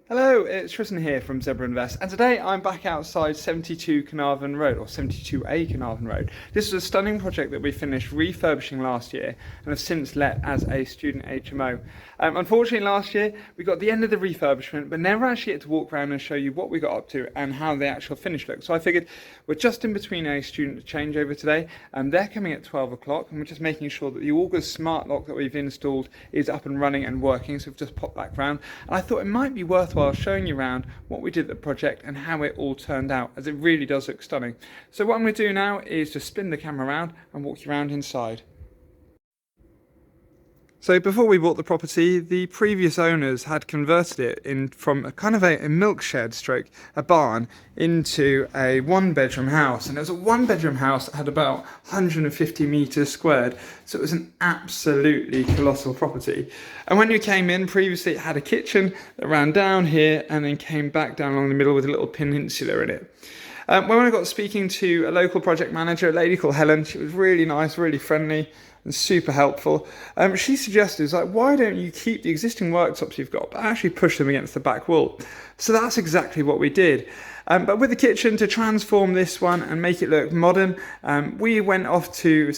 Hello, it's Tristan here from ZebraInvest, and today I'm back outside 72 Carnarvon Road, or 72A Carnarvon Road. This is a stunning project that we finished refurbishing last year and have since let as a student HMO. Unfortunately, last year we got the end of the refurbishment, but never actually get to walk around and show you what we got up to and how the actual finish looks. So I figured we're just in between a student changeover today, and they're coming at 12 o'clock, and we're just making sure that the August smart lock that we've installed is up and running and working. So we've just popped back round, and I thought it might be worthwhile showing you around what we did at the project and how it all turned out, as it really does look stunning. So what I'm going to do now is just spin the camera around and walk you around inside. So before we bought the property, the previous owners had converted it from a kind of a milk shed stroke, a barn, into a one-bedroom house. And it was a one-bedroom house that had about 150 metres squared. So it was an absolutely colossal property. And when you came in, previously it had a kitchen that ran down here and then came back down along the middle with a little peninsula in it. When I got speaking to a local project manager, a lady called Helen, she was really nice, really friendly and super helpful. She suggested, like, why don't you keep the existing worktops you've got, but actually push them against the back wall? So that's exactly what we did. But with the kitchen, to transform this one and make it look modern, we went off to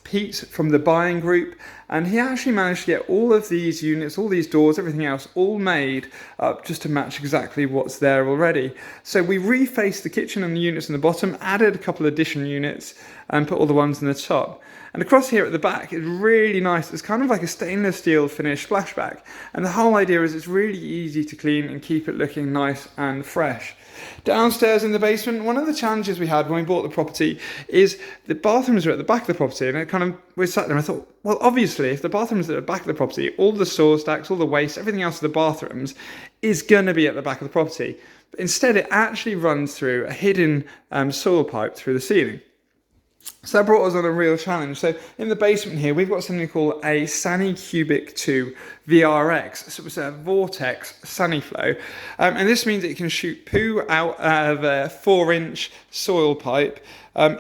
Pete from the buying group, and he actually managed to get all of these units, all these doors, everything else, all made up just to match exactly what's there already. So we refaced the kitchen and the units in the bottom, added a couple of addition units, and put all the ones in the top. And across here at the back is really nice. It's kind of like a stainless steel finish splashback. And the whole idea is it's really easy to clean and keep it looking nice and fresh. Downstairs in the basement, one of the challenges we had when we bought the property is the bathrooms are at the back of the property. And we sat there and I thought, well, obviously, if the bathrooms are at the back of the property, all the saw stacks, all the waste, everything else in the bathrooms is going to be at the back of the property. But instead, it actually runs through a hidden soil pipe through the ceiling. So that brought us on a real challenge. So in the basement here, we've got something called a Sani Cubic 2 VRX. So it's a vortex sunny flow. And this means it can shoot poo out of a 4-inch soil pipe,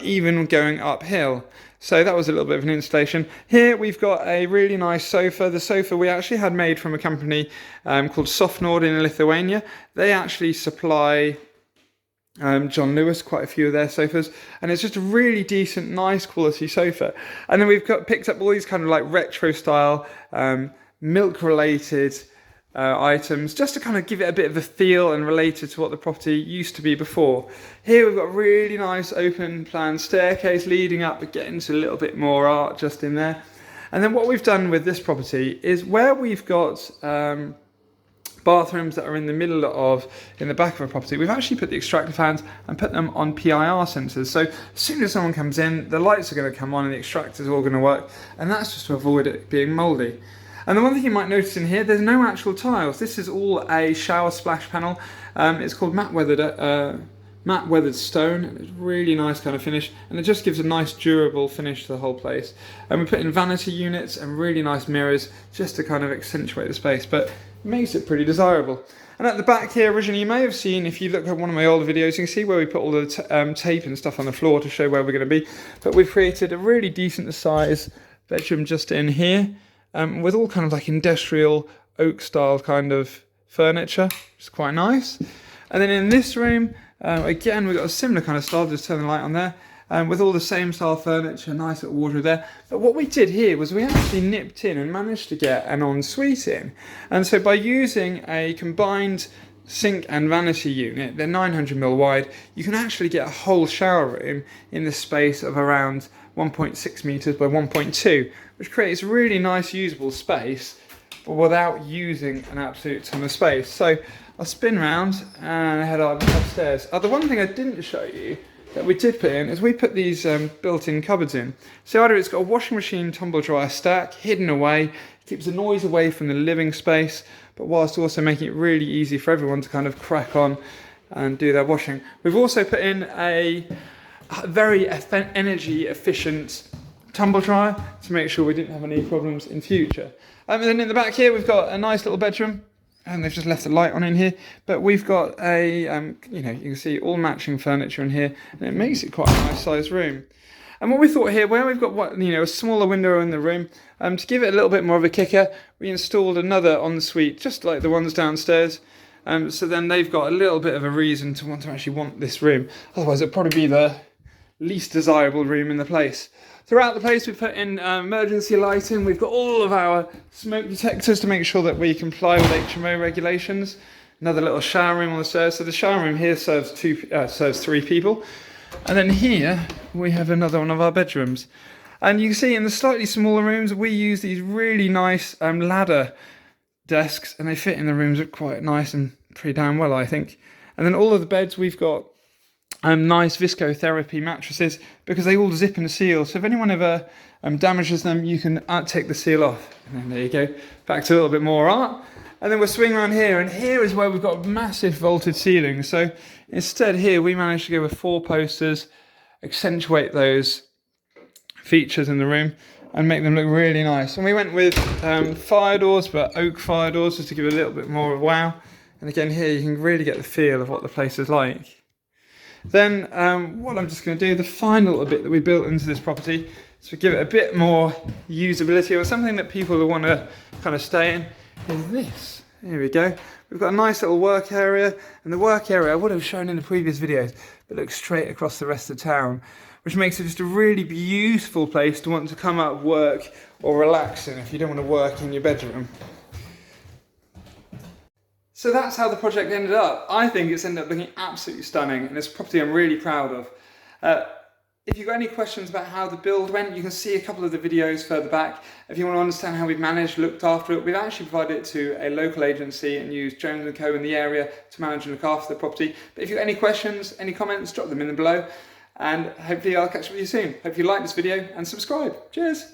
even going uphill. So that was a little bit of an installation. Here we've got a really nice sofa. The sofa we actually had made from a company called Softnord in Lithuania. They actually supply John Lewis, quite a few of their sofas, and it's just a really decent, nice quality sofa. And then we've picked up all these kind of like retro style, milk related items, just to kind of give it a bit of a feel and relate it to what the property used to be before. Here we've got a really nice open plan staircase leading up, but getting to a little bit more art just in there. And then what we've done with this property is where we've got bathrooms that are in the back of a property, we've actually put the extractor fans and put them on PIR sensors. So as soon as someone comes in, the lights are going to come on and the extractors are all going to work, and that's just to avoid it being mouldy. And the one thing you might notice in here, there's no actual tiles. This is all a shower splash panel. It's called matte weathered stone. It's really nice kind of finish, and it just gives a nice durable finish to the whole place. And we put in vanity units and really nice mirrors just to kind of accentuate the space, but makes it pretty desirable. And at the back here, originally, you may have seen, if you look at one of my older videos, you can see where we put all the tape and stuff on the floor to show where we're going to be. But we've created a really decent size bedroom just in here, with all kind of like industrial oak style kind of furniture, which is quite nice. And then in this room, again, we've got a similar kind of style, just turn the light on there. With all the same style furniture, nice little wardrobe there. But what we did here was we actually nipped in and managed to get an ensuite in. And so by using a combined sink and vanity unit, they're 900mm wide, you can actually get a whole shower room in the space of around 1.6 meters by 1.2, which creates a really nice usable space, but without using an absolute ton of space. So I'll spin around and head upstairs. The one thing I didn't show you that we did put in is we put these built-in cupboards in. So either it's got a washing machine tumble dryer stack hidden away, keeps the noise away from the living space, but whilst also making it really easy for everyone to kind of crack on and do their washing. We've also put in a very energy efficient tumble dryer to make sure we didn't have any problems in future. And then in the back here we've got a nice little bedroom. And they've just left the light on in here, but we've got a, you can see all matching furniture in here, and it makes it quite a nice sized room. And what we thought here, where we've got a smaller window in the room, to give it a little bit more of a kicker, we installed another ensuite, just like the ones downstairs, So then they've got a little bit of a reason to actually want this room. Otherwise it'll probably be the least desirable room in the place. Throughout the place, we put in emergency lighting. We've got all of our smoke detectors to make sure that we comply with HMO regulations. Another little shower room on the stairs. So the shower room here serves 3 people. And then here we have another one of our bedrooms. And you can see in the slightly smaller rooms, we use these really nice ladder desks, and they fit in the rooms quite nice and pretty damn well, I think. And then all of the beds, we've got nice viscotherapy mattresses, because they all zip and seal. So if anyone ever damages them, you can take the seal off. And then there you go, back to a little bit more art. And then we'll swing around here, and here is where we've got massive vaulted ceilings. So instead here, we managed to go with 4 posters, accentuate those features in the room, and make them look really nice. And we went with fire doors, but oak fire doors, just to give it a little bit more of a wow. And again here, you can really get the feel of what the place is like. Then what I'm just going to do, the final little bit that we built into this property, is to give it a bit more usability, or something that people will want to kind of stay in, is this. Here we go. We've got a nice little work area, and the work area I would have shown in the previous videos, but looks straight across the rest of town, which makes it just a really beautiful place to want to come out, work, or relax in if you don't want to work in your bedroom. So that's how the project ended up. I think it's ended up looking absolutely stunning, and it's a property I'm really proud of. If you've got any questions about how the build went, you can see a couple of the videos further back. If you want to understand how we've managed, looked after it, we've actually provided it to a local agency and used Jones & Co in the area to manage and look after the property. But if you've got any questions, any comments, drop them in below, and hopefully I'll catch up with you soon. Hope you like this video and subscribe. Cheers!